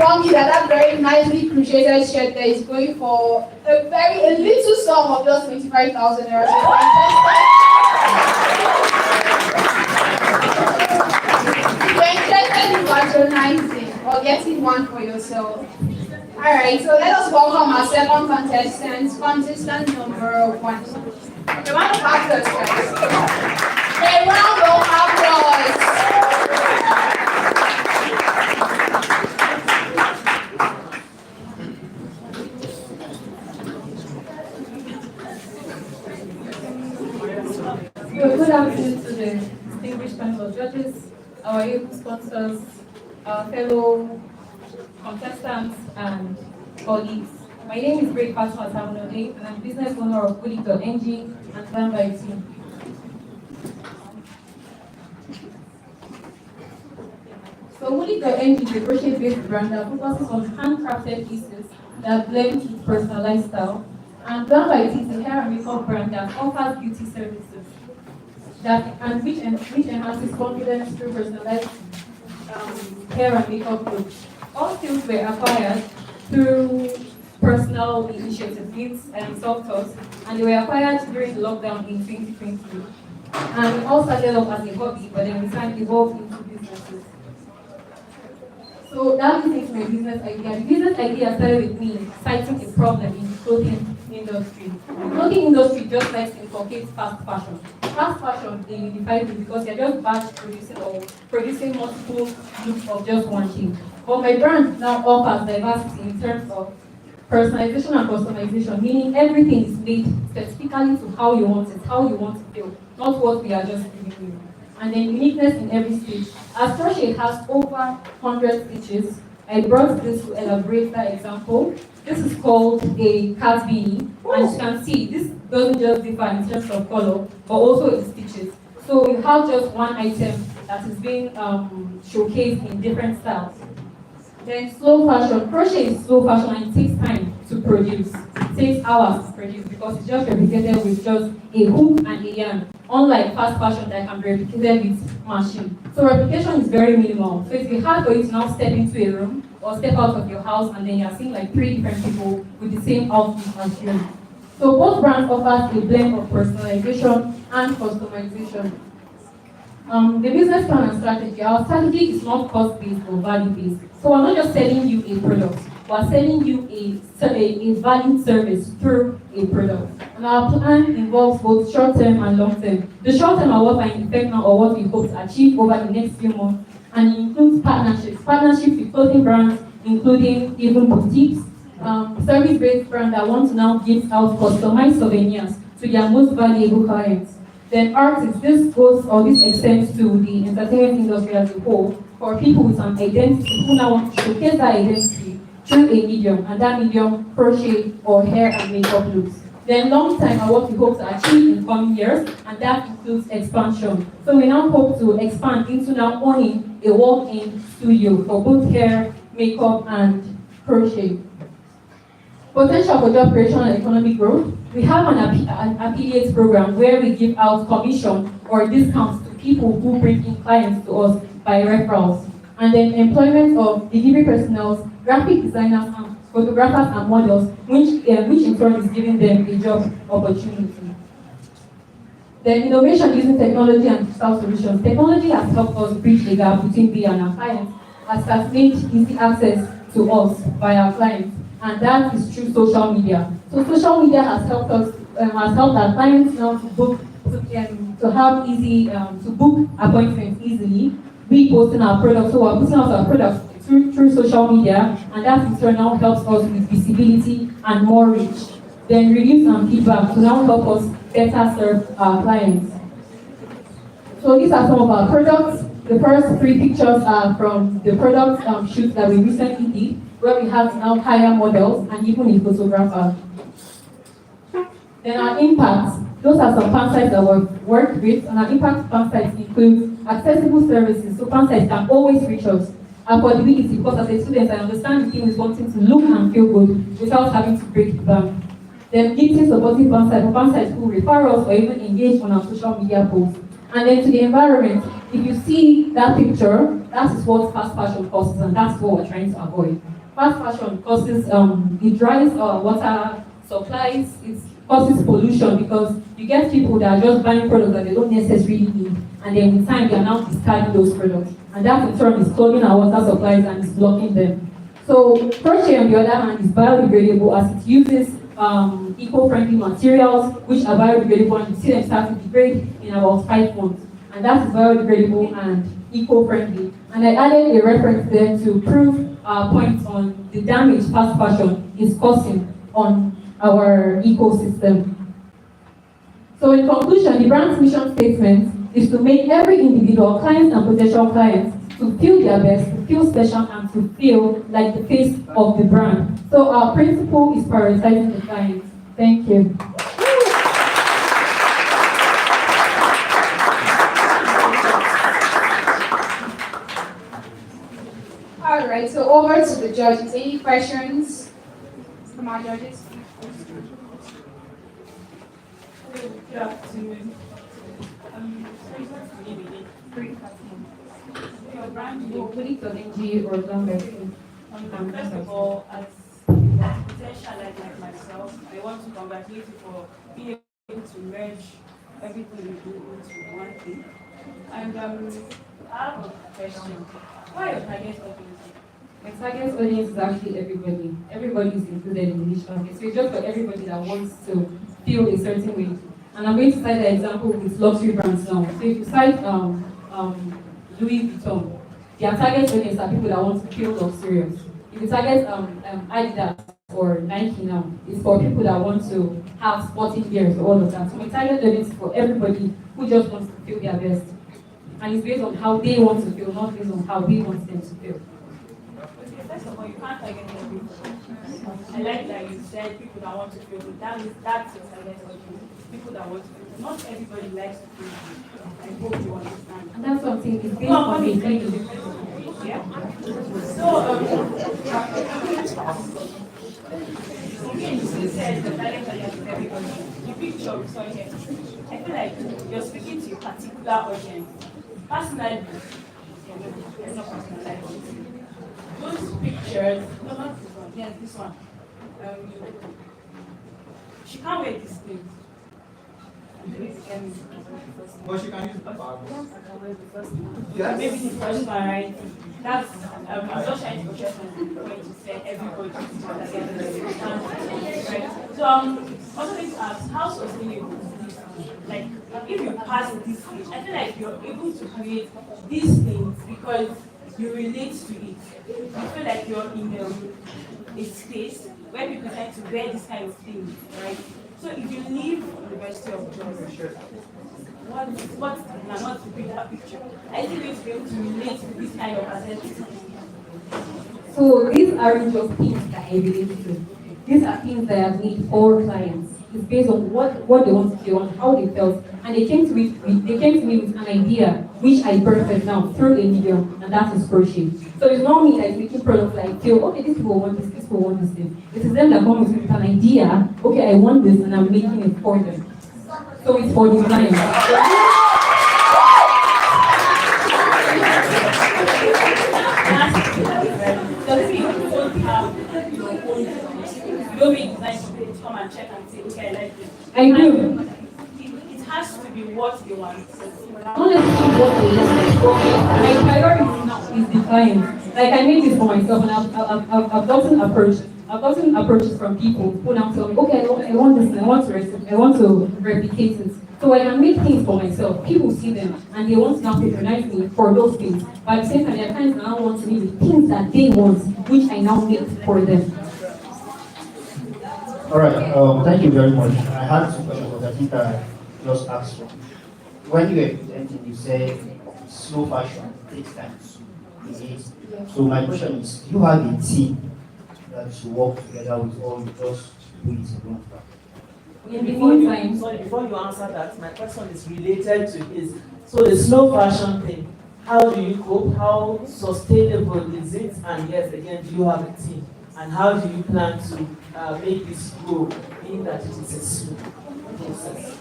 inform you that that very nicely crocheted shirt there is going for a little sum of just 25,000 naira. If you're interested in patronizing or getting one for yourself. Alright, so let us welcome our second contestant number 1. A round of applause, guys. A round of applause. Good afternoon to the distinguished panel of judges, our able sponsors, our fellow contestants, and colleagues. My name is Great Pastor Atamunode, and I'm business owner of Woody.ng and Plan by Team. So Woody.ng is a crochet-based brand that focuses on handcrafted pieces that blend with personal lifestyle. And Plan by Team is a hair and makeup brand that offers beauty services which enhances confidence through personalized hair and makeup looks. All skills were acquired through personal initiatives, and softwares, and they were acquired during the lockdown in 2020. And it all started off as a hobby, but then we evolved into businesses. So that leads into my business idea. The business idea started with me citing a problem in the clothing industry. The clothing industry just likes to inculcate fast fashion. Fast fashion, they unify it because they're just batch producing or producing multiple looks of just one thing. But my brand now offers diversity in terms of personalization and customization, meaning everything is made specifically to how you want it, how you want to feel, not what we are just giving you. And then uniqueness in every stitch. As crochet has over 100 stitches, I brought this to elaborate that example. This is called a cat beanie, and as you can see, this doesn't just differ in terms of color, but also in stitches. So you have just one item that is being showcased in different styles. Then slow fashion. Crochet is slow fashion and it takes time to produce. It takes hours to produce because it's just replicated with just a hook and a yarn. Unlike fast fashion that can be replicated with machine. So replication is very minimal. So it's hard for you to now step into a room or step out of your house and then you're seeing like 3 different people with the same outfit as you. So both brands offers a blend of personalization and customization. The business plan and strategy. Our strategy is not cost-based or value-based. So we're not just selling you a product, we're selling you a valued service through a product. And our plan involves both short-term and long-term. The short-term are what I effect now or what we hope to achieve over the next few months, and it includes partnerships with clothing brands, including even boutiques, service-based brands that want to now give out customized souvenirs to their most valuable clients. Then artists, this extends to the entertainment industry as a whole, for people with an identity who now want to showcase that identity through a medium, and that medium, crochet or hair and makeup looks. Then long time are what we hope to achieve in coming years, and that includes expansion. So we now hope to expand into now owning a walk-in studio for both hair, makeup, and crochet. Potential for job creation and economic growth. We have an affiliate program where we give out commission or discounts to people who bring in clients to us by referrals. And then employment of delivery personnel, graphic designers, and photographers and models, which in turn is giving them a job opportunity. Then innovation using technology and digital solutions. Technology has helped us bridge the gap between we and our clients, as has made easy access to us by our clients. And that is through social media. So social media has helped us, has helped our clients now to book, to have easy, to book appointments easily. We posting our products, so we're putting out our products through social media, and that in turn now helps us with visibility and more reach. Then reviews and feedback to now help us better serve our clients. So these are some of our products. The first 3 pictures are from the product shoots that we recently did, where we have now hire models and even a photographer. Then our impacts. Those are some fan sites that we've worked with, and our impact fan sites include accessible services, so fan sites can always reach us. Affordability, because as a student, I understand the team is wanting to look and feel good without having to break the bank. Then gifting supportive fan sites, for fan sites who refer us or even engage on our social media posts. And then to the environment, if you see that picture, that is what fast fashion causes, and that's what we're trying to avoid. Fast fashion causes, it dries water supplies, it causes pollution because you get people that are just buying products that they don't necessarily need, and then with time they are now discarding those products. And that in turn is clogging our water supplies and is blocking them. So crochet on the other hand is biodegradable as it uses eco-friendly materials which are biodegradable, and you see them start to degrade in about 5 months. And that is biodegradable and eco-friendly. And I added a reference there to prove our point on the damage fast fashion is causing on our ecosystem. So in conclusion, the brand's mission statement is to make every individual, clients and potential clients, to feel their best, to feel special, and to feel like the face of the brand. So our principle is prioritizing the clients. Thank you. All right, so over to the judges. Any questions from our judges? Good afternoon. Sorry, what's the name again? Your brand name. First of all, as a potential like myself, I want to congratulate you for being able to merge everything you do into one thing. And I have a question. Why your target audience? My target audience is actually everybody. Everybody is included in the niche market. So it's just for everybody that wants to feel a certain way. And I'm going to cite the example with luxury brands now. So if you cite Louis Vuitton, their target audience are people that want to feel luxurious. If you target Adidas or Nike now, it's for people that want to have sporting gears or all of that. So my target audience is for everybody who just wants to feel their best. And it's based on how they want to feel, not based on how we want them to feel. Okay, first of all, you can't target everybody. I like that you said people that want to feel good. That's your target audience. People that want to feel good. Not everybody likes to feel good. I hope you understand. And that's something is based on the yeah. So you said the target audience is everybody. The picture we saw here. I feel like you're speaking to a particular audience. Personally, it's not personalized. Those pictures, no, not this one. Yes, this one. She can't wear this thing. But she can use the bag. Yes. Maybe the first one, right? That's I'm just trying to project my point to say everybody right? So also need to ask how sustainable is this? Like if you pass this stage, I feel like you're able to create these things because you relate to it. You feel like you're in a space where people tend to wear this kind of things, right? So if you leave University of Georgia, not to bring that picture, I think you'll be able to relate to this kind of aesthetic. So these aren't just things that I relate to. These are things that I've made for clients. It's based on what they want to feel and how they felt. And they came to me with an idea which I birthed now through a medium, and that is crochet. So it's not me like making products like feel, okay, these people want this people want this thing. It is them that come with an idea, okay, I want this and I'm making it for them. So it's for the client. Don't be nice to come and check and say, okay, I like this. I do. It has to be what they want. Honestly, what they want. My priority now is the client. Like I made this for myself, and I've gotten approached. I've gotten approaches from people who now tell me, okay, I want this, and I want to replicate it. So I can make things for myself. People see them, and they want to now patronize me for those things. But at the same time, there are clients that now want to me the things that they want, which I now make for them. All right, thank you very much. I had two questions, but I think I just asked one. When you were presenting, you said slow fashion takes time to create. So my question is, do you have a team that you work together with, or you just do it alone? In the meantime, Before you answer that, my question is related to this. So the slow fashion thing, how do you cope? How sustainable is it? And yes, again, do you have a team? And how do you plan to make this grow, being that it is a slow process?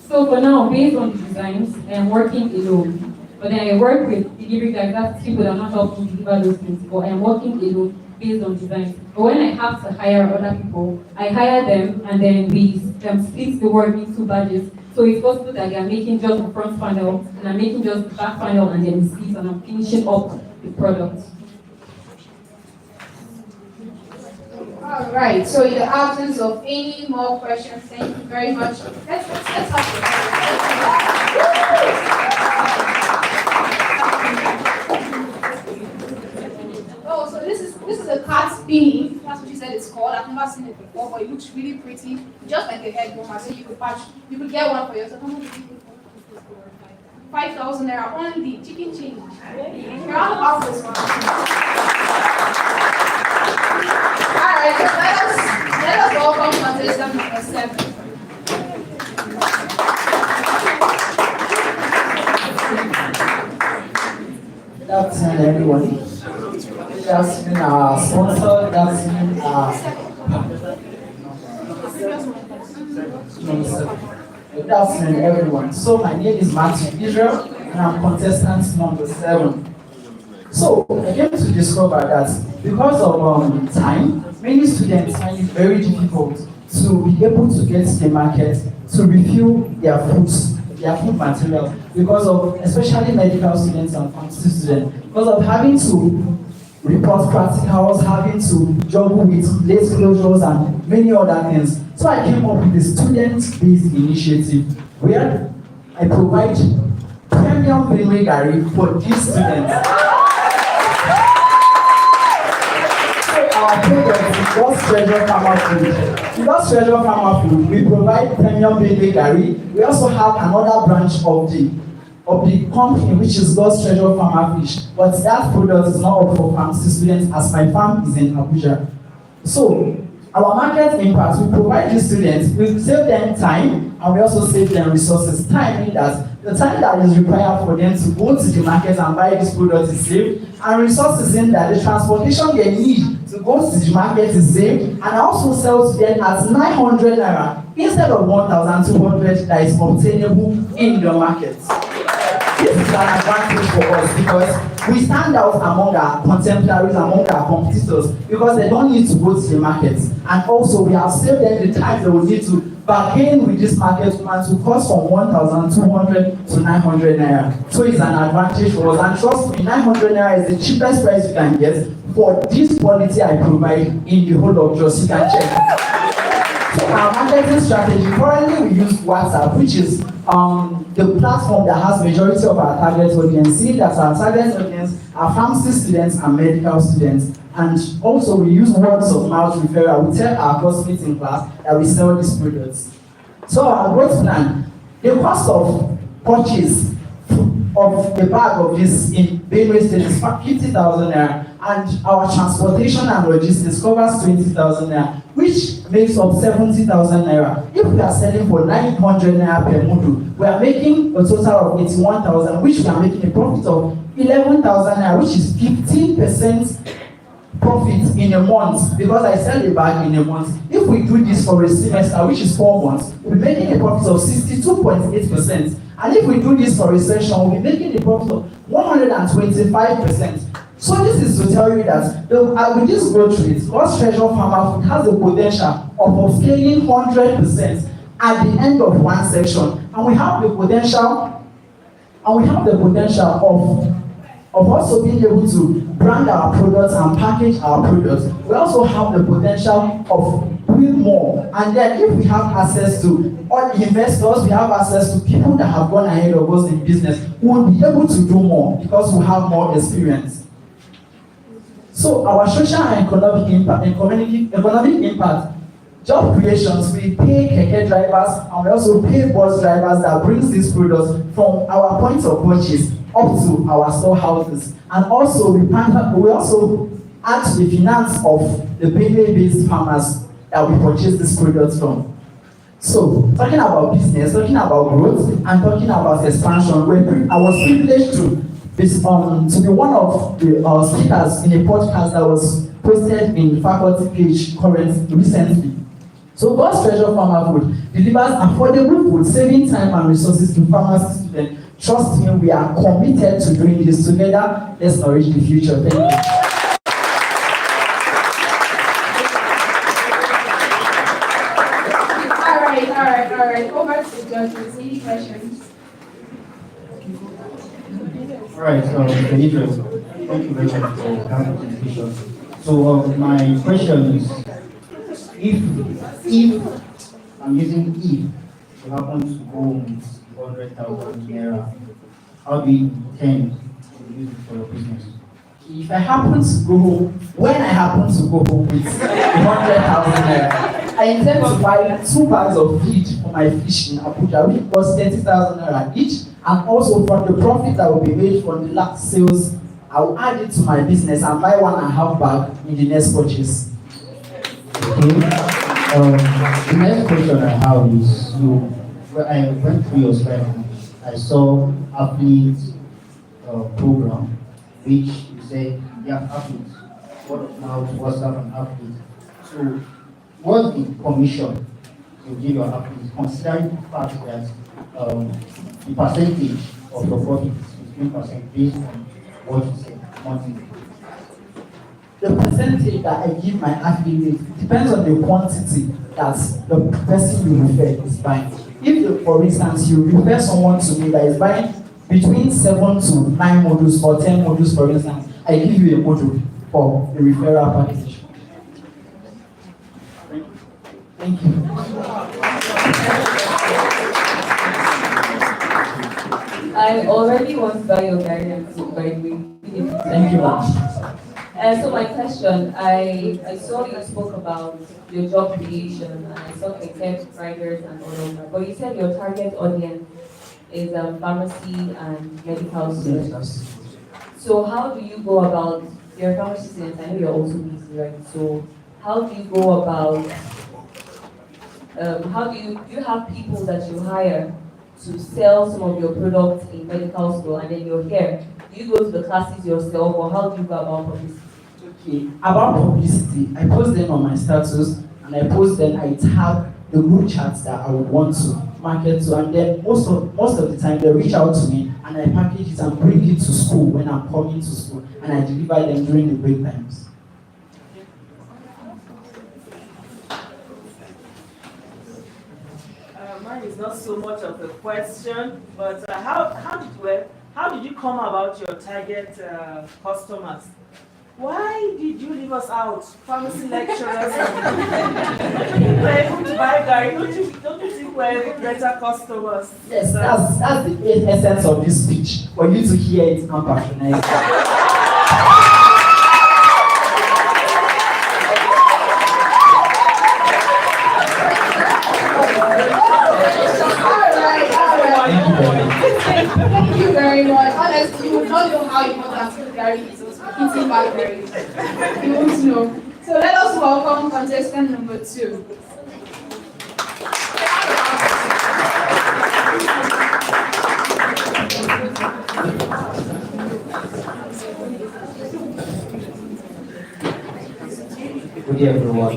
So for now, based on the designs, I'm working alone. But then I work with delivery guys, that's people that are not helping deliver those things. But I'm working alone based on designs. But when I have to hire other people, I hire them and then we split the work into badges. So it's possible that they are making just the front panel and I'm making just the back panel and then the sleeves and I'm finishing up the product. All right. So in the absence of any more questions, thank you very much. Let's Oh, so this is a cat spinning. That's what you said it's called. I've never seen it before, but it looks really pretty, just like a head warmer. So you could get one for yourself. How much did you pay for? 5,000 naira only. Chicken change. You're all about this one. All right, let us welcome contestant number 7. Good afternoon, everyone. Good afternoon, our sponsor. Good afternoon, Good afternoon, everyone. So my name is Matthew Israel, and I'm contestant number 7. So I came to discover that because of time, many students find it very difficult to be able to get to the market to refill their food materials because of, especially medical students and pharmacy students, because of having to report practicals, having to juggle with late closures and many other things. So I came up with a student-based initiative where I provide premium memory gari for these students. Our product is God's Treasure Farmer Food. In God's Treasure Farmer Food, we provide premium baby gari. We also have another branch of the company, which is God's Treasure Farmer Fish. But that product is not up for pharmacy students as my farm is in Abuja. So, our market impact, we provide these students, we save them time and we also save them resources. Time means that the time that is required for them to go to the market and buy this product is saved, and resources in that the transportation they need to go to the market is saved, and I also sell to them at 900 naira instead of 1,200 that is obtainable in the market. This is an advantage for us because we stand out among our contemporaries, among our competitors, because they don't need to go to the market. And also, we have saved them the time they will need to bargain with this market woman to cost from 1,200 to 900 naira. So it's an advantage for us. And trust me, 900 naira is the cheapest price you can get for this quality I provide in the whole of Jos. You can check. So our marketing strategy, currently we use WhatsApp, which is the platform that has majority of our target audience. See that our target audience are pharmacy students and medical students. And also we use words of mouth referral. We tell our classmates in class that we sell these products. So our growth plan, the cost of purchase of the bag of this in Benue State is 50,000 naira, and our transportation and logistics covers 20,000 naira, which makes up 70,000 naira. If we are selling for 900 naira per module, we are making a total of 81,000, which we are making a profit of 11,000 naira, which is 15% profit in a month, because I sell a bag in a month. If we do this for a semester, which is 4 months, we'll be making a profit of 62.8%. And if we do this for a session, we'll be making a profit of 125%. So this is to tell you that with this growth rate, God's Treasure Farmer Food has the potential of upscaling 100% at the end of one section. And we have the potential of also being able to brand our products and package our products. We also have the potential of doing more. And then if we have access to all investors, we have access to people that have gone ahead of us in business, we will be able to do more because we have more experience. So our social and economic impact, job creations, we pay keke drivers and we also pay bus drivers that brings these products from our point of purchase up to our storehouses. And also we also add to the finance of the Benue-based farmers that we purchase these products from. So talking about business, talking about growth, and talking about expansion, I was privileged to be one of the speakers in a podcast that was posted in the faculty page recently. So God's Treasure Farmer Food delivers affordable food, saving time and resources to farmers and students. Trust me, we are committed to doing this together. Let's nourish the future. Thank you. All right. Over to the judges. Any questions? All right, so Mr. Idris, thank you very much for that presentation. So my question is, if I'm using if you happen to go with 100,000 naira, how do you intend to use it for your business? If I happen to go home, when I happen to go home with 100,000 naira, I intend to buy 2 bags of feed for my fish in Abuja, which costs 30,000 naira each, and also from the profit that will be made from the last sales, I will add it to my business and buy 1.5 bag in the next purchase. Okay. The next question I have is, when I went through your slide, I saw athlete program, which you said they are athletes, word of mouth, WhatsApp and athletes. So what's the commission you give your athletes, considering the fact that the percentage of your profit is 15% based on what you said monthly? The percentage that I give my affiliate depends on the quantity that the person you refer is buying. If, for instance, you refer someone to me that is buying between 7 to 9 modules or 10 modules, for instance, I give you a module for the referral package. Thank you. I already want to buy your guidance, by the way. Thank you much. So my question, I saw you spoke about your job creation, and I saw the tech riders and all of that. But you said your target audience is pharmacy and medical students. So how do you go about your pharmacy students? I know you're also busy, right? So how do you go about? How do you have people that you hire to sell some of your products in medical school, and then you're here? Do you go to the classes yourself, or how do you go about publicity? Okay, about publicity, I post them on my status, and I post them, I tag the group chats that I would want to market to, and then most of the time they reach out to me, and I package it and bring it to school when I'm coming to school, and I deliver them during the break times. Mine is not so much of a question, but how did you come about your target customers? Why did you leave us out, pharmacy lecturers? You were able to buy Gary. Don't you think we're able better customers? Yes, that's the essence of this speech. For you to hear it and patronize. Thank you very much. Honestly, you would not know how important Gary is also eating back Gary. You won't know. So let us welcome contestant number 2. Good day, everyone.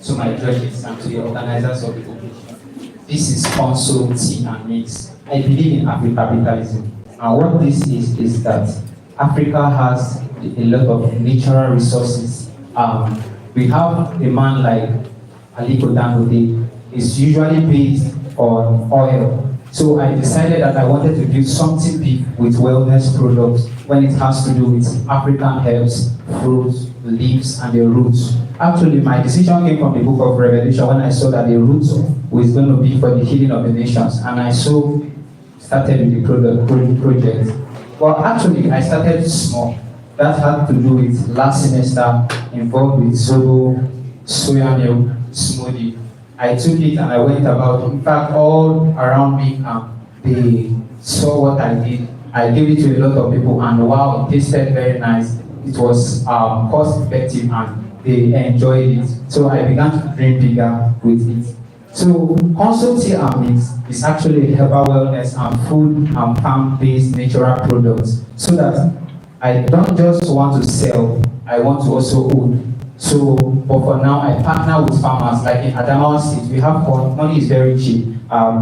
To my judges and to the organizers of the competition. This is Sponsor Tea and Mix. I believe in Afro-capitalism. And what this is that Africa has a lot of natural resources. We have a man like Aliko Dangote. It's usually based on oil. So I decided that I wanted to build something big with wellness products when it has to do with African herbs, fruits, leaves, and the roots. Actually, my decision came from the book of Revelation when I saw that the roots was going to be for the healing of the nations. And I started with the project. Well, actually, I started small. That had to do with last semester, involved with Zobo, soya milk, smoothie. I took it and I went about. In fact, all around me, they saw what I did. I gave it to a lot of people, and wow, it tasted very nice. It was cost effective, and they enjoyed it. So I began to dream bigger with it. So Consult Tea and Mix is actually herbal wellness and food and farm-based natural products, so that I don't just want to sell, I want to also own. So, but for now, I partner with farmers. Like in Adamawa State, we have corn. Money is very cheap.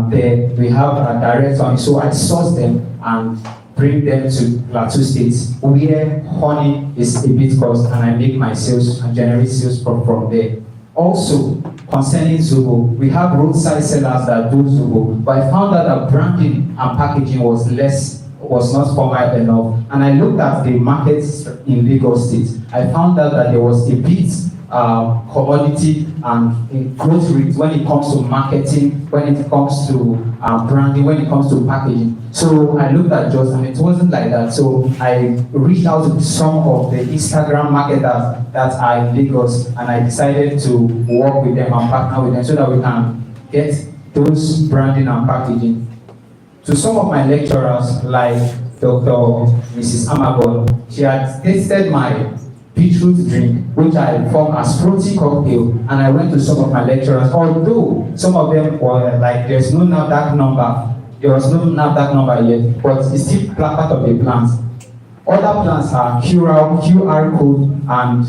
There we have direct money. So I source them and bring them to Plateau State, where honey is a bit cost, and I make my sales and generate sales from there. Also, concerning Zobo, we have roadside sellers that do Zobo, but I found out that branding and packaging was not formal enough, and I looked at the markets in Lagos State. I found out that there was a bit commodity and growth rate when it comes to marketing, when it comes to branding, when it comes to packaging. So I looked at Jos and it wasn't like that. So I reached out to some of the Instagram marketers that are in Lagos, and I decided to work with them and partner with them so that we can get those branding and packaging. To some of my lecturers, like Dr. Mrs. Amagon, she had tasted my beetroot drink, which I formed as protein cocktail, and I went to some of my lecturers, although some of them were like, there's no NAFDAC number, there was no NAFDAC number yet, but it's still part of the plants. Other plants are QR code and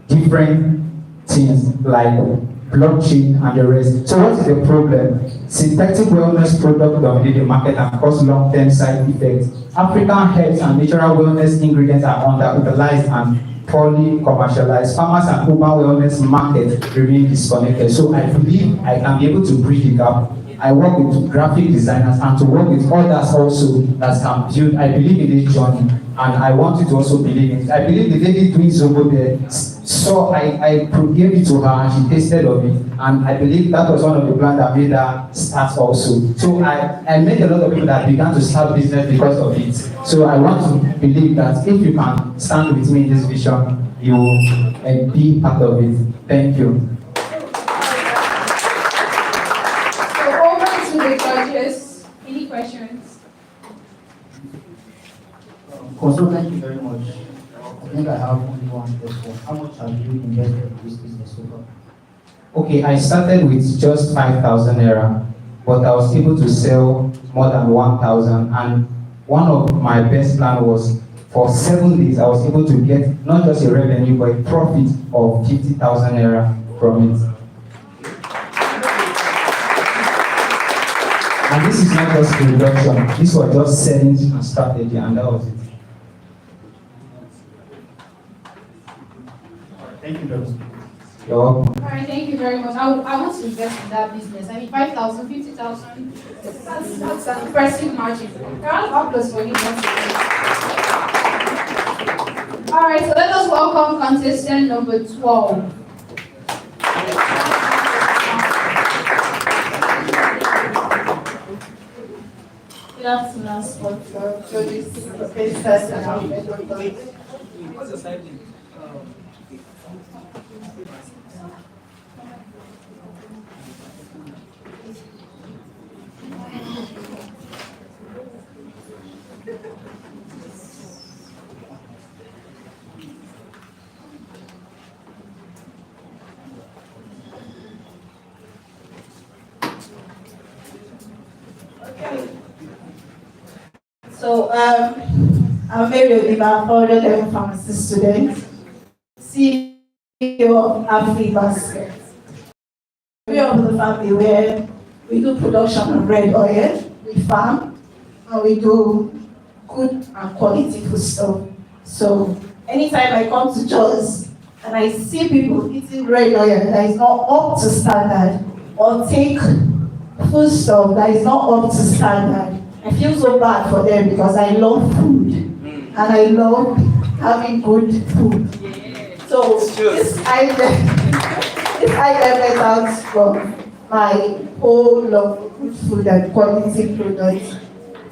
different things like blockchain and the rest. So what is the problem? Synthetic wellness products dominate the market and cause long-term side effects. African herbs and natural wellness ingredients are underutilized and poorly commercialized. Farmers and urban wellness market remain disconnected. So I believe I can be able to bridge the gap. I work with graphic designers and to work with others also that can build. I believe in this journey, and I want you to also believe in it. I believe the lady doing Zobo there, so I gave it to her and she tasted of it, and I believe that was one of the plans that made her start also. So I met a lot of people that began to start business because of it. So I want to believe that if you can stand with me in this vision, you will be part of it. Thank you. Any questions? Also, thank you very much. I think I have only one question. How much have you invested in this business so far? Okay, I started with just 5,000 naira, but I was able to sell more than 1,000. And one of my best plan was for 7 days, I was able to get not just a revenue, but a profit of 50,000 naira from it. And this is not just production, this was just selling and strategy, and that was it. Thank you very much. You're welcome. All right, thank you very much. I want to invest in that business. I mean, 5,000, 50,000, that's an impressive margin. A round of applause for you. All right, so let us welcome contestant number 12. Good afternoon, sponsor. So this is the first person I'm going to play. What's your side name? So, I'm Mary Oliver, founder level pharmacy student, CEO of Afri Basket. We are the family where we do production of red oil, we farm, and we do good and quality food stuff. So, anytime I come to Jos and I see people eating red oil that is not up to standard, or take food stuff that is not up to standard, I feel so bad for them because I love food and I love having good food. So this item went out from my whole love for good food and quality products.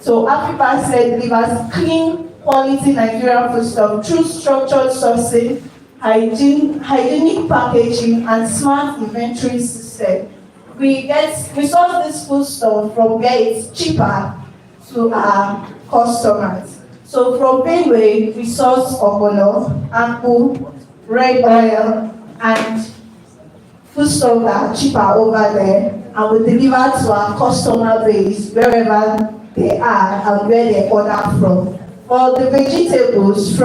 So Africa said delivers clean, quality Nigerian food stuff through structured sourcing, hygienic packaging, and smart inventory system. We source this food stuff from where it's cheaper to our customers. So from Benway, we source ogbono, apple, red oil, and foodstuffs that are cheaper over there, and we deliver to our customer base wherever they are and where they order from. For the vegetables,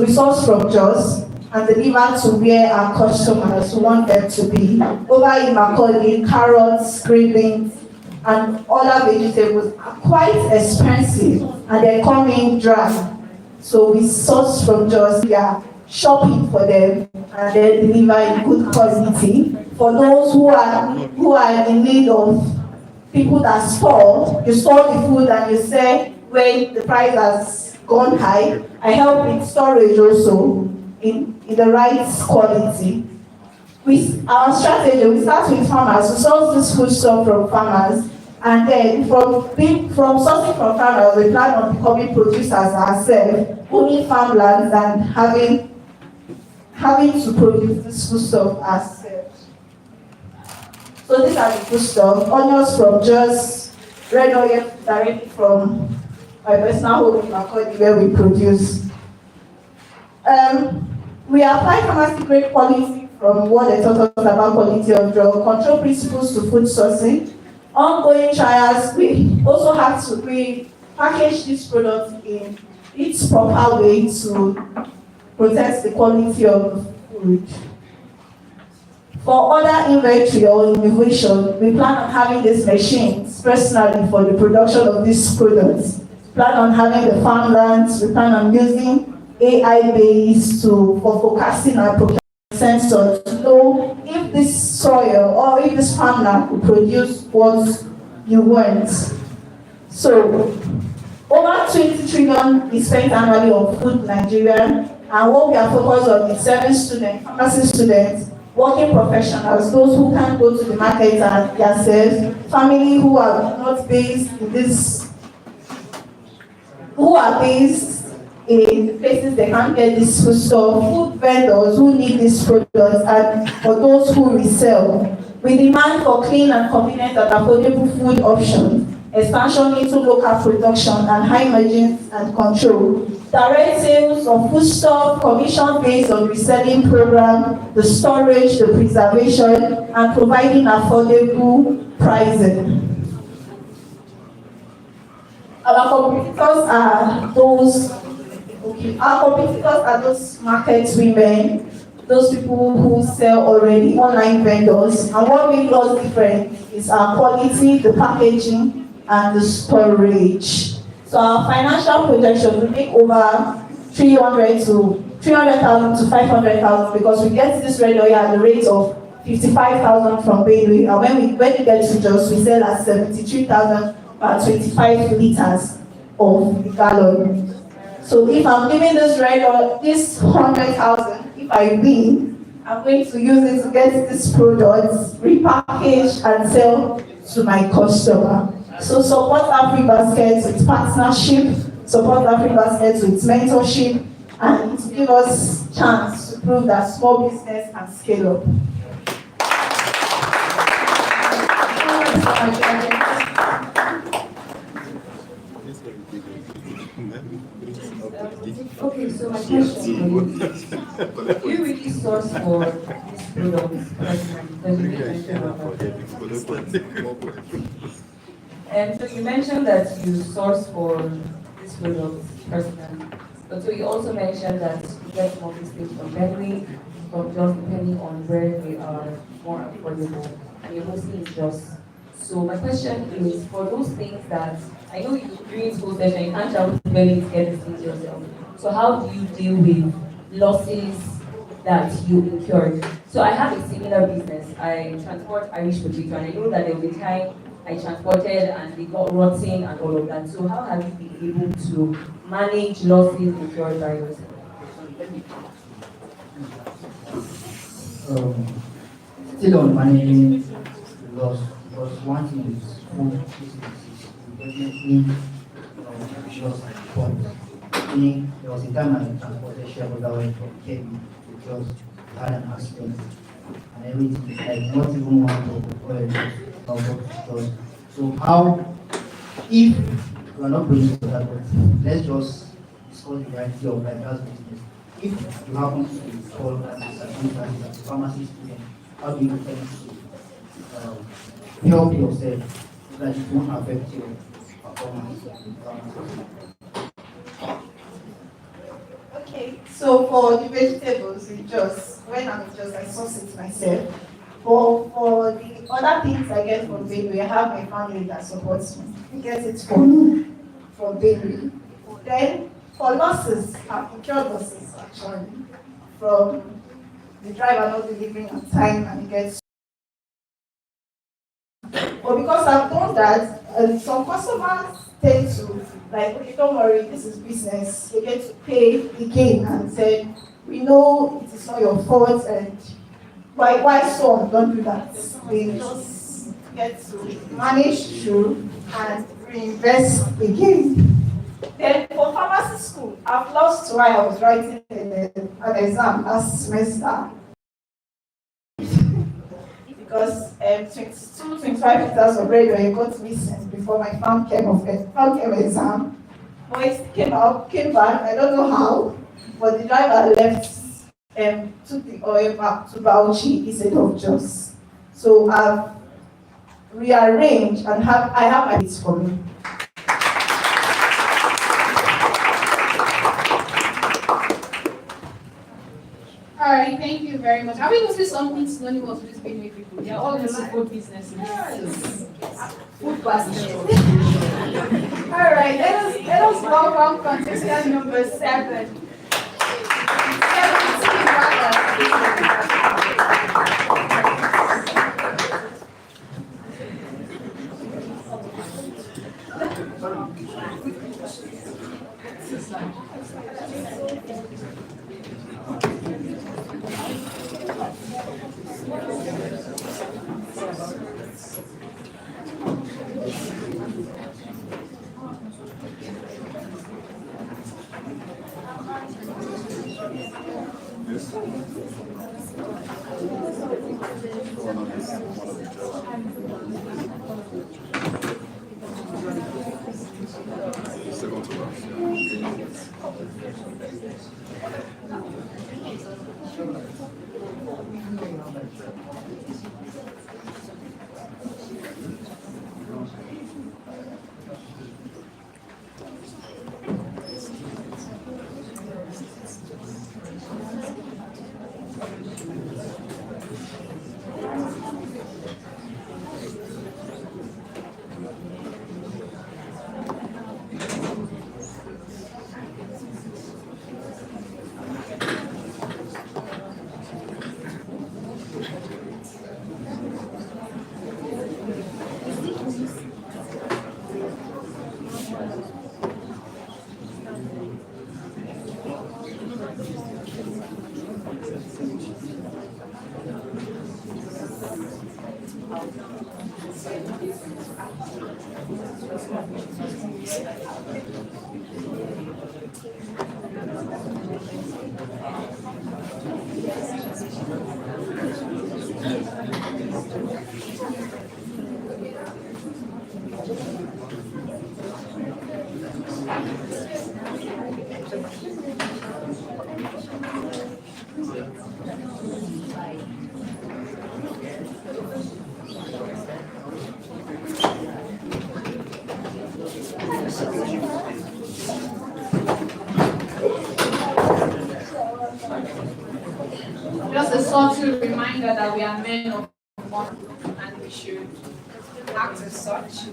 we source from Jos, and deliver to where our customers want them to be. Over in Macaulay, carrots, green beans, and other vegetables are quite expensive and they come in dry. So we source from just, we are shopping for them and then deliver in good quality. For those who are in need of people that store, you store the food and you say when the price has gone high. I help with storage also in the right quality. Our strategy, we start with farmers, we source this food stuff from farmers, and then from sourcing from farmers, we plan on becoming producers ourselves, owning farmlands and having to produce this food stuff ourselves. So these are the food stuff. Onions from just red oil directly from my personal home in Macaulay where we produce. We apply pharmacy grade quality from what they taught us about quality of drug, control principles to food sourcing, ongoing trials. We also have to package this product in its proper way to protect the quality of the food. For other inventory or innovation, we plan on having these machines personally for the production of these products. Plan on having the farmlands, we plan on using AI-based for forecasting and procurement sensor to know if this soil or if this farmland will produce what you want. So, over 20 trillion is spent annually on food in Nigeria, and what we are focused on is serving students, pharmacy students, working professionals, those who can't go to the market and themselves, family who are not based in this, who are based in places they can't get this food stuff, food vendors who need these products, and for those who resell. We demand for clean and convenient and affordable food options, expansion into local production and high margins and control. Direct sales of foodstuff, commission based on reselling program, the storage, the preservation, and providing affordable pricing. Our competitors are those market women, those people who sell already, online vendors. And what makes us different is our quality, the packaging, and the storage. So our financial projection will make over 300,000 to 500,000 because we get this red oil at the rate of 55,000 from Bailey, and when we get to Jos, we sell at 73,000 per 25 liters of the gallon. So if I'm giving this red oil, this 100,000, if I win, I'm going to use it to get this product repackaged and sell to my customer. So support AfriBasket with partnership, support AfriBasket with mentorship, and to give us chance to prove that small business can scale up. Okay, so my question is, do you really source for these products and so you mentioned that you source for these products personally, but so you also mentioned that you get some of these things from Bentley, from just depending on where they are more affordable, and you're mostly in just. So my question is, for those things that, I know you during school session, you can't travel to Bentley to get these things yourself. So how do you deal with losses that you incurred? So I have a similar business. I transport Irish potato, and I know that there was a time I transported and they got rotten and all of that. So how have you been able to manage losses incurred by yourself? Still on managing the loss, because one thing is food businesses definitely lost funds. Meaning there was a time I transported shareholder went from Kevin because he had an accident and everything, like not even one of oil. So how, if we are not going to that, but let's just discuss the reality of like that business. If you happen to fall as a pharmacy student, how do you tend to help yourself so that it won't affect your performance in pharmacy? Okay, so So for the vegetables, we just, when I'm just, I source it myself. For the other things I get from bakery, I have my family that supports me. They get it from bakery. Then for losses, I've incurred losses actually from the driver not delivering on time and it gets. But because I've done that, some customers tend to, like, okay, don't worry, this is business. They get to pay again and say, we know it is not your fault, and why some don't do that? They just get to manage through and reinvest again. Then for pharmacy school, I've lost while I was writing an exam last semester. Because 22, 25 liters of radio got missing before my farm chem exam. Boys came back, I don't know how, but the driver left, took the oil back to Bauchi instead of Jos. So I've rearranged and I have my list for me. Alright, thank you very much. Have you noticed something synonymous with these bakery people? They're all into food businesses. Food basket. Alright, let us welcome contestant number 7. 17 rather. Just a subtle reminder that we are men of one and we should act as such.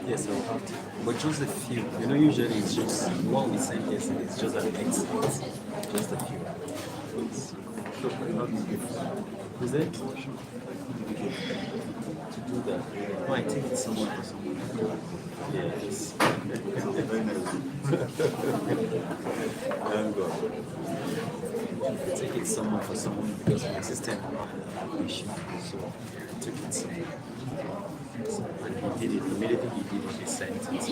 Yes, I'll have to. But just a few. You know, usually it's just what we send yesterday. It's just an exit. Just a few. Please. Is it? To do that. No, I take it somewhere for someone. Yes. Very nice. Thank God. I take it somewhere for someone because my system had an issue. So I took it somewhere. And he did it. Immediately he did it, he sent it.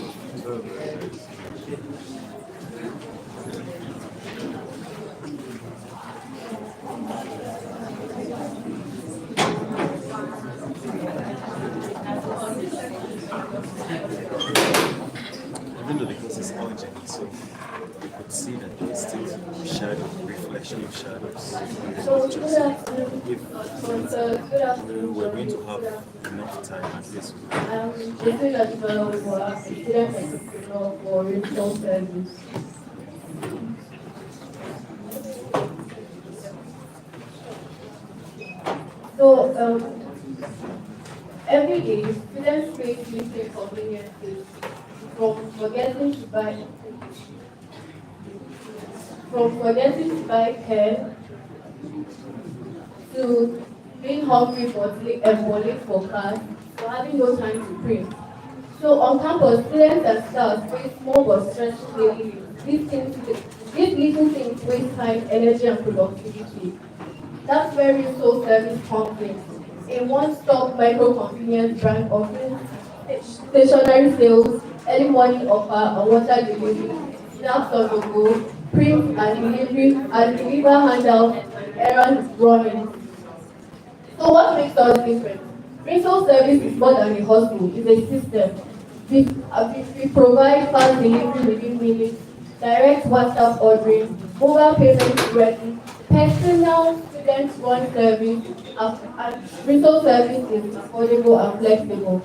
see that there's still shadow, reflection of shadows. So, Just good afternoon. if Good afternoon. we're going to have enough time at least. The thing that developed for student entrepreneur for retail service. So, every day, students face little inconveniences from forgetting to buy pen to being hungry for late for class, to having no time to print. So on campus, students and staff face more but stressful daily lives. These little things waste time, energy, and productivity. That's where resource service comes in. A one-stop micro-convenience brand offering stationery sales, early morning offer, and water delivery, snacks on the go, print and delivery, and deliver handouts, and errand running. So what makes us different? Resource service is more than a hustle, it's a system. We provide fast delivery within minutes, direct WhatsApp ordering, mobile payments ready, personal student run service, and resource service is affordable and flexible.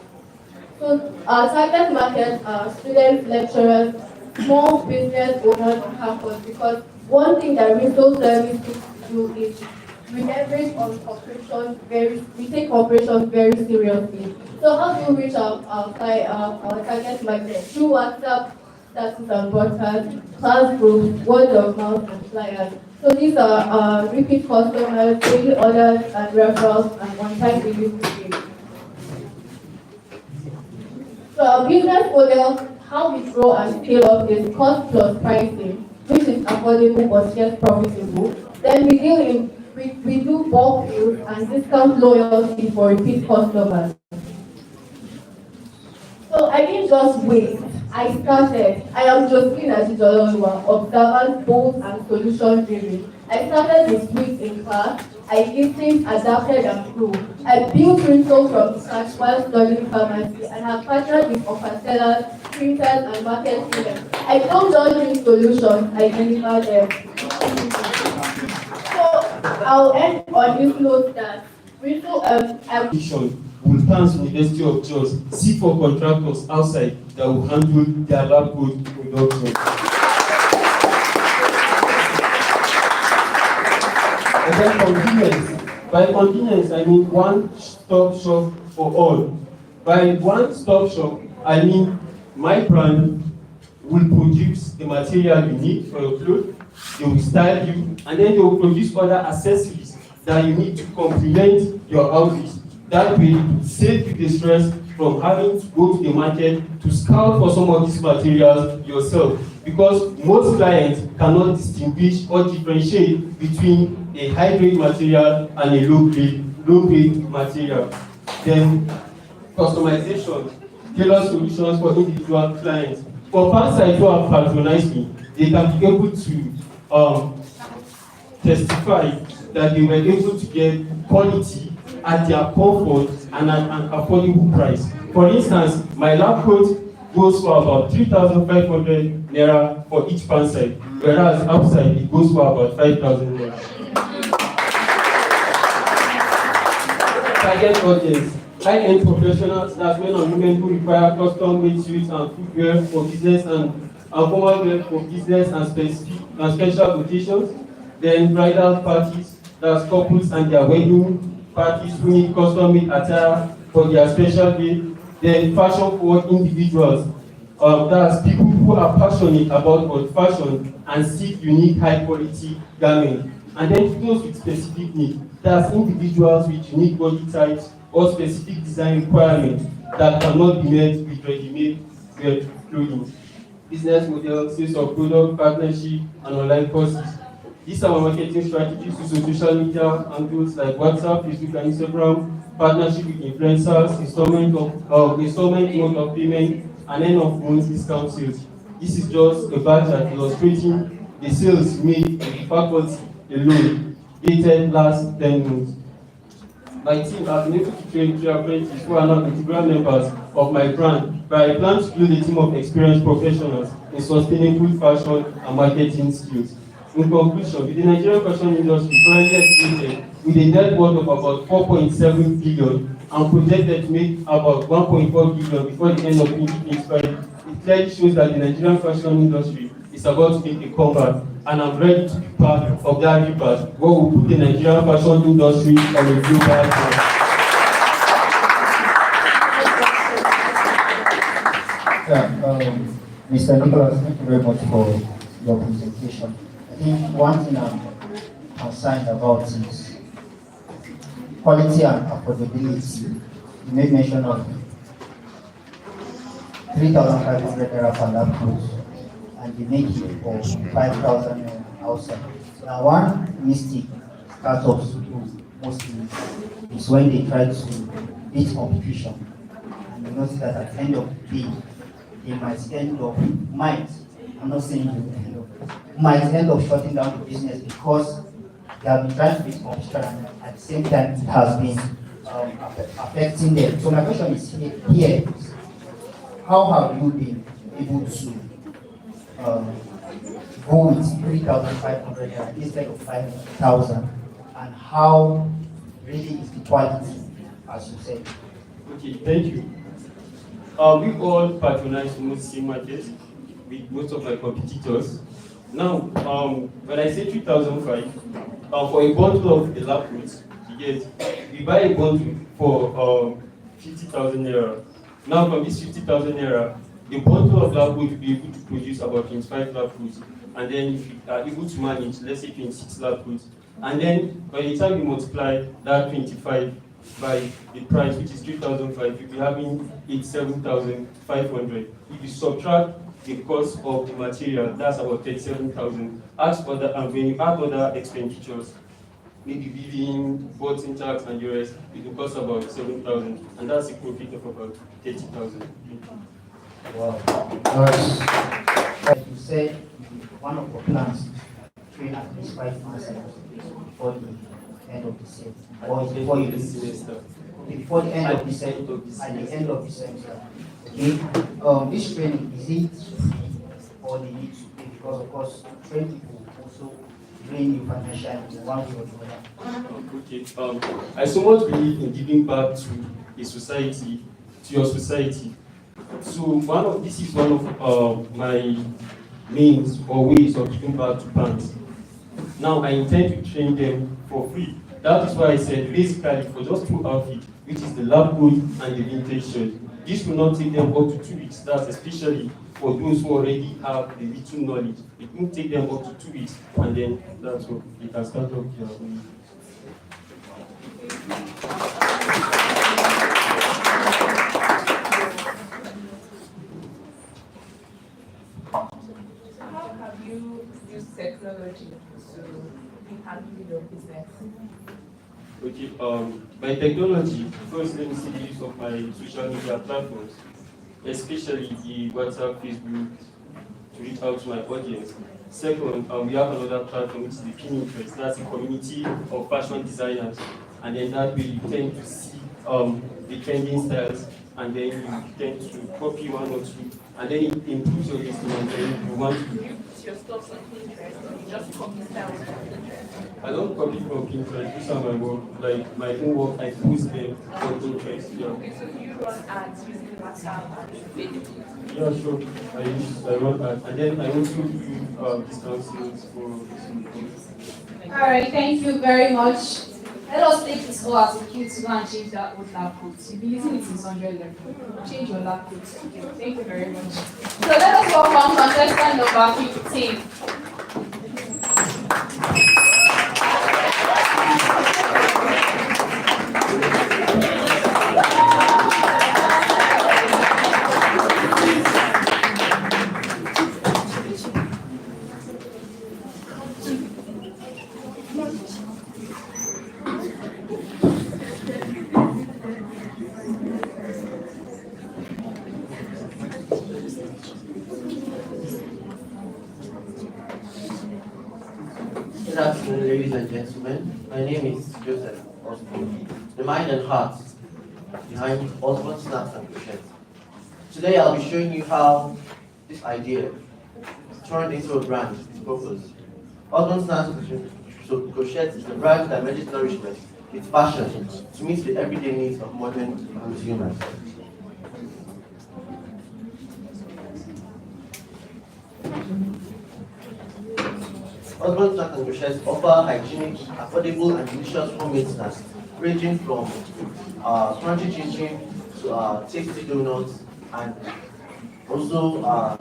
So our target market are students, lecturers, small business owners on campus, because one thing that resource service do is we leverage on we take corporations very seriously. So how do we reach our target market? Through WhatsApp, status and broadcast, class groups, word of mouth, and flyers. So these are repeat customers, daily orders and referrals, and one-time delivery. So our business model, how we grow and scale up is cost plus pricing, which is affordable but yet profitable. Then we do bulk deals and discount loyalty for repeat customers. So I didn't just wait. I started. I am Josephine Ajidololuwa, observant, bold, and solution driven. I started this week in class. I listened, adapted, and grew. I built Rinso from scratch while studying pharmacy and have partnered with offer sellers, printers, and market students. I don't just bring solutions, I deliver them. So I'll end on this note that Rinso, will plans University of Jos seek for contractors outside that will handle their lab code production. And then convenience. By convenience, I mean one-stop shop for all. By one-stop shop, I mean my brand will produce the material you need for your clothes, they will style you, and then they will produce other accessories that you need to complement your outfit. That will save you the stress from having to go to the market to scout for some of these materials yourself. Because most clients cannot distinguish or differentiate between a high-grade material and a low-grade material. Then customization, tailored solutions for individual clients. For fans that who have patronized me, they can be able to testify that they were able to get quality at their comfort and at an affordable price. For instance, my lab coat goes for about 3,500 naira for each fan side, whereas outside it goes for about 5,000 naira. Target audience, high-end professionals, that's men and women who require custom-made suits and footwear for business and formal wear for business and special occasions. Then bridal parties, that's couples and their wedding parties who need custom-made attire for their special day. Then fashion for individuals, that's people who are passionate about fashion and seek unique high-quality garments. And then those with specific needs, that's individuals with unique body types or specific design requirements that cannot be met with ready-made clothing. Business model, sales of product, partnership, and online courses. These are our marketing strategies to social media angles like WhatsApp, Facebook, and Instagram, partnership with influencers, installment mode of payment, and end of month discount sales. This is just a bar chart illustrating the sales made with the faculty alone, dated last 10 months. My team has been able to train 3 apprentices who are now integral members of my brand, but I plan to build a team of experienced professionals in sustainable fashion and marketing skills. In conclusion, with the Nigerian fashion industry currently estimated with a net worth of about 4.7 billion and projected to make about 1.4 billion before the end of 2025, it clearly shows that the Nigerian fashion industry is about to make a comeback, and I'm ready to be part of that rebirth, where we put the Nigerian fashion industry on a global map. Mr. Nicholas, thank you very much for your presentation. I think one thing I'm concerned about is quality and affordability. You made mention of 3,500 naira per lab coat, and they make it for 5,000 naira outside. Now, one mistake startups do mostly is when they try to beat competition, and you notice that at the end of the day, they I'm not saying might end up shutting down the business because they have been trying to beat competition, and at the same time it has been affecting them. So my question is here is, how have you been able to go with 3,500 naira instead of 5,000, and how really is the quality, as you said? Okay, thank you. We all patronize most same markets with most of my competitors. Now, when I say 3,005, for a bundle of the lab coats, you get, we buy a bundle for 50,000 naira. Now, from this 50,000 naira, the bundle of lab coats will be able to produce about 25 lab coats. And then if you are able to manage, let's say 26 lab coats, and then by the time you multiply that 25 by the price, which is 3,005, you'll be having 87,500. If you subtract the cost of the material, that's about 37,000. And when you add other expenditures, maybe billing, botting tax, and the rest, it will cost about 7,000, and that's a profit of about 30,000. Wow. Like you said, one of the plans train at least 5 months before the end of the semester, or before you before the end of the semester, at the end of the semester. Okay. This training, is it free or they need to pay? Because of course, training people also drain you financially in one way or the other. Okay. I so much believe in giving back to a society, to your society. So this is one of my means or ways of giving back to banks. Now I intend to train them for free. That is why I said basically for just 2 outfits, which is the lab coat and the vintage shirt. This will not take them up to 2 weeks. That's especially for those who already have the little knowledge. It won't take them up to 2 weeks, and then that's what they can start up their own. How have you used technology to handle your business? Okay, by technology, first let me see the use of my social media platforms, especially the WhatsApp, Facebook, to reach out to my audience. Second, we have another platform which is the Pinterest. That's a community of fashion designers, and then that way you tend to see the trending styles, and then you tend to copy one or two, and then it improves your listing, and then you want to. You put your stuff on Pinterest, or you just copy styles from Pinterest? I don't copy from Pinterest. These are my work, like my own work. I post them on Pinterest. Yeah. Okay, so you run ads using WhatsApp and Facebook? Yeah, sure. I run ads, and then I also do discount sales for some. Alright, thank you very much. Let us take this all as a cue to go and change that old lab coat. You've been using it since 100 level. Change your lab coat. Okay, thank you very much. So let us welcome contestant number 15. Good afternoon, ladies and gentlemen. My name is Joseph Osborne, the mind and heart behind Osborne Snaps and Crochets. Today I'll be showing you how this idea turned into a brand with purpose. Urban Snacks Crochet is the brand that merges nourishment with fashion to meet the everyday needs of modern consumers. Urban Snacks and Crochet offer hygienic, affordable, and delicious homemade snacks, ranging from crunchy chin chin to tasty donuts and also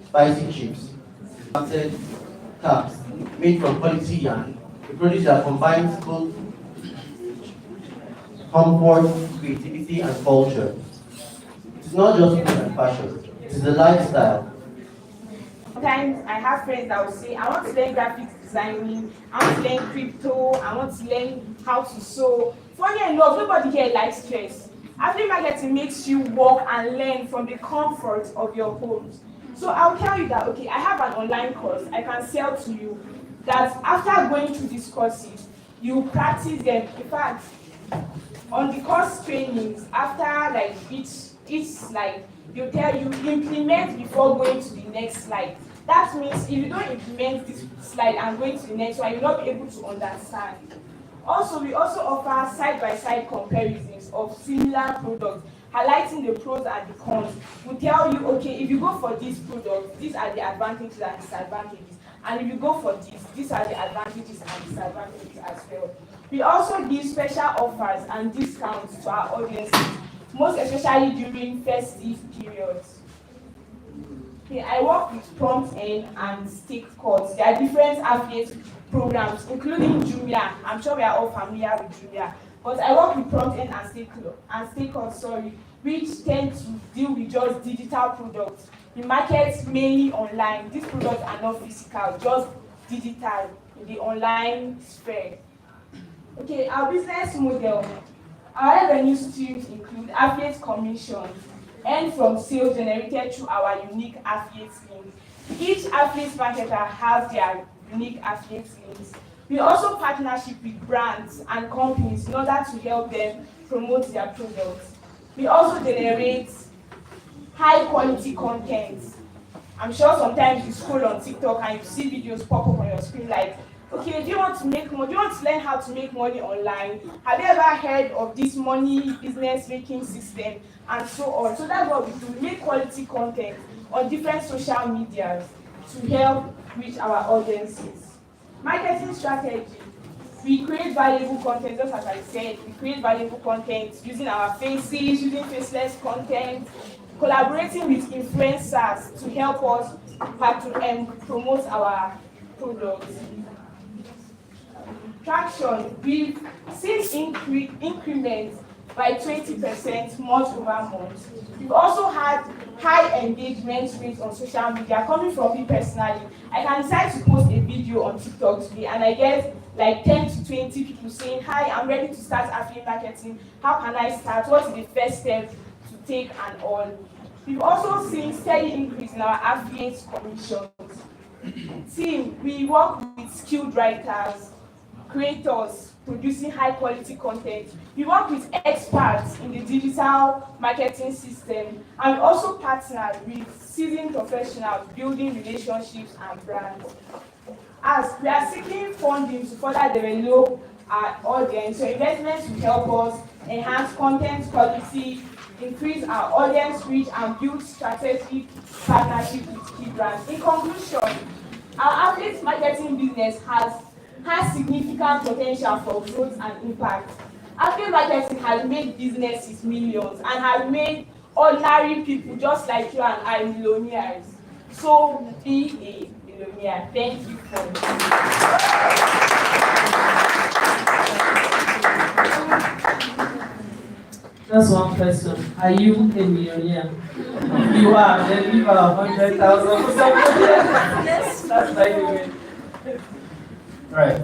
spicy chips. Planted caps made from quality yarn, a product that combines both comfort, creativity, and culture. It is not just food and fashion, it is a lifestyle. Sometimes I have friends that will say, I want to learn graphics designing, I want to learn crypto, I want to learn how to sew. Funny enough, nobody here likes stress. Affiliate marketing makes you work and learn from the comfort of your homes. So I'll tell you that, okay, I have an online course I can sell to you that after going through these courses, you practice them. In fact, on the course trainings, after like each slide, you tell you implement before going to the next slide. That means if you don't implement this slide and going to the next one, you'll not be able to understand. Also, we also offer side-by-side comparisons of similar products, highlighting the pros and the cons. We tell you, okay, if you go for this product, these are the advantages and disadvantages. And if you go for this, these are the advantages and disadvantages as well. We also give special offers and discounts to our audiences, most especially during festive periods. Okay, I work with Prompt N and Stake Codes. There are different affiliate programs, including Jumia. I'm sure we are all familiar with Jumia. But I work with Prompt N and Stake Codes, which tend to deal with just digital products. We market mainly online. These products are not physical, just digital in the online sphere. Okay, our business model. Our revenue streams include affiliate commissions earned from sales generated through our unique affiliate links. Each affiliate marketer has their unique affiliate links. We also partnership with brands and companies in order to help them promote their products. We also generate high quality content. I'm sure sometimes you scroll on TikTok and you see videos pop up on your screen like, okay, do you want to make money? Do you want to learn how to make money online? Have you ever heard of this money business making system and so on? So that's what we do. We make quality content on different social medias to help reach our audiences. Marketing strategy. We create valuable content, just as I said. We create valuable content using our faces, using faceless content, collaborating with influencers to help us promote our products. Traction, we've seen increments by 20% month over month. We've also had high engagement rates on social media coming from me personally. I can decide to post a video on TikTok today and I get like 10 to 20 people saying, hi, I'm ready to start affiliate marketing. How can I start? What is the first step to take and all? We've also seen steady increase in our affiliate commissions. Team, we work with skilled writers, creators producing high quality content. We work with experts in the digital marketing system, and we also partner with seasoned professionals building relationships and brands. As we are seeking funding to further develop our audience, so investments will help us enhance content quality, increase our audience reach, and build strategic partnerships with key brands. In conclusion, our affiliate marketing business has significant potential for growth and impact. Affiliate marketing has made businesses millions and has made ordinary people just like you and I millionaires. So be a millionaire. Thank you for Just one question. Are you a millionaire? If you are, then give her 100,000 for somebody else. Yes, that's like the way. Right.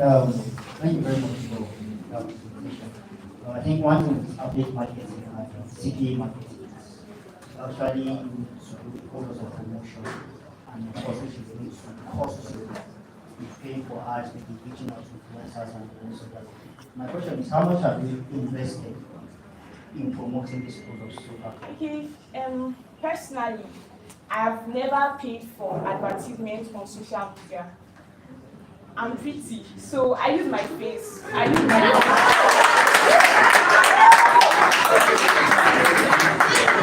Thank you very much for the presentation. I think one thing is update marketing and CPA marketing is actually to do photos of promotion and of course which is linked to cost to be paying for ads, maybe reaching out to influencers and things like that. My question is how much have you invested in promoting these products so far? Okay, personally, I've never paid for advertisements on social media. I'm pretty, so I use my face. I use my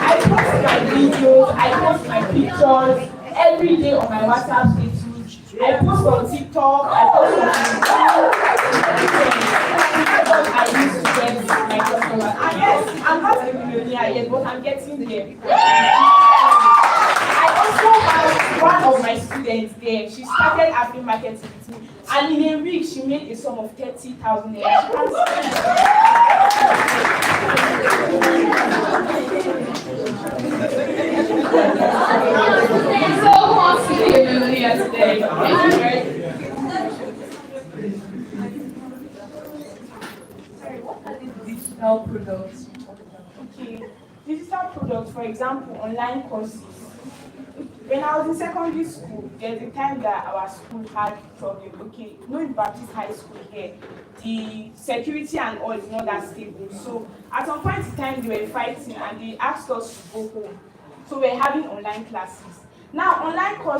I post my videos, I post my pictures every day on my WhatsApp status. I post on TikTok, I post on because I used to get my customers. And yes, I'm not a millionaire yet, but I'm getting there. I also have one of my students there. She started Afri marketing with me, and in a week she made a sum of 30,000 naira. She can't So who wants to be a millionaire today? What are these digital products? Okay, digital products, for example, online courses. When I was in secondary school, there's a time that our school had problem. Okay, no Baptist high school here. The security and all is not that stable. So at some point in time, they were fighting and they asked us to go home. So we're having online classes. Now, online courses